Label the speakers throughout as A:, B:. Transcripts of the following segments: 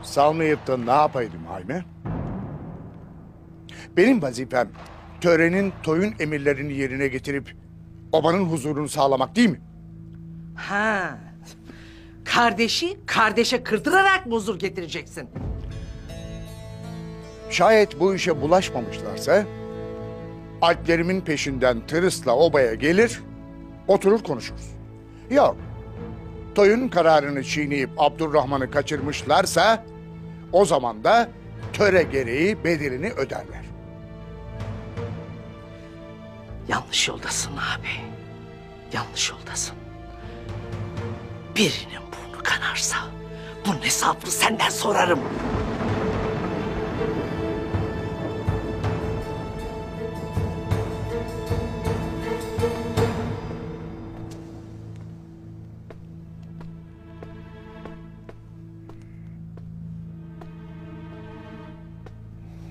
A: salmayıp da ne yapaydım Hayme? Benim vazifem törenin, toyun emirlerini yerine getirip obanın huzurunu sağlamak değil mi?
B: Ha. Kardeşi kardeşe kırdırarak mı huzur getireceksin?
A: Şayet bu işe bulaşmamışlarsa alplerimin peşinden tırısla obaya gelir, oturur konuşuruz. Yok, toyun kararını çiğneyip Abdurrahman'ı kaçırmışlarsa o zaman da töre gereği bedelini öderler.
B: Yanlış yoldasın abi. Yanlış yoldasın. Birinin burnu kanarsa bunun hesabını senden sorarım.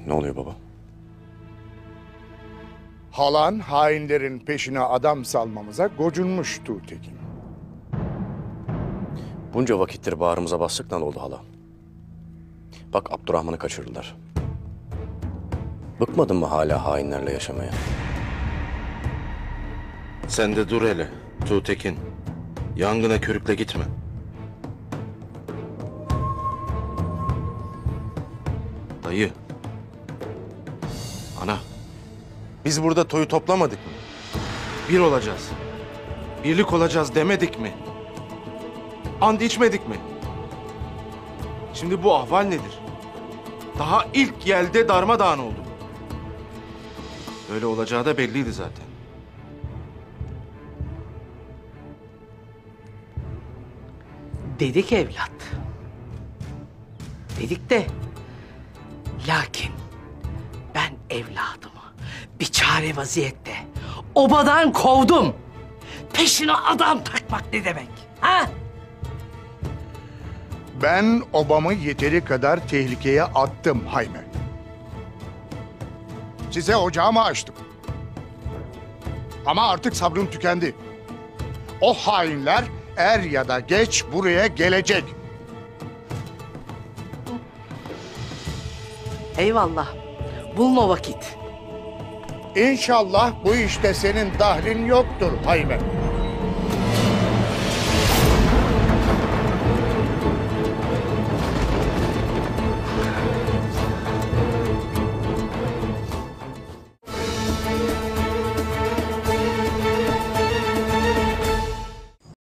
C: Ne oluyor baba?
A: Halan hainlerin peşine adam salmamıza gocunmuş Tuğtekin.
C: Bunca vakittir bağrımıza bastık, ne oldu hala? Bak, Abdurrahman'ı kaçırdılar. Bıkmadın mı hala hainlerle yaşamaya?
D: Sen de dur hele Tuğtekin. Yangına körükle gitme. Dayı. Ana. Biz burada toyu toplamadık mı? Bir olacağız. Birlik olacağız demedik mi? And içmedik mi? Şimdi bu ahval nedir? Daha ilk yelde darmadağın oldu. Öyle olacağı da belliydi zaten.
B: Dedik evlat. Dedik de lakin ben evladımı bir çare vaziyette obadan kovdum. Peşine adam takmak ne demek? Ha?
A: Ben obamı yeteri kadar tehlikeye attım Hayme. Size ocağımı açtım. Ama artık sabrım tükendi. O hainler er ya da geç buraya gelecek.
B: Eyvallah. Bulma vakit.
A: İnşallah bu işte senin dahlin yoktur Hayme.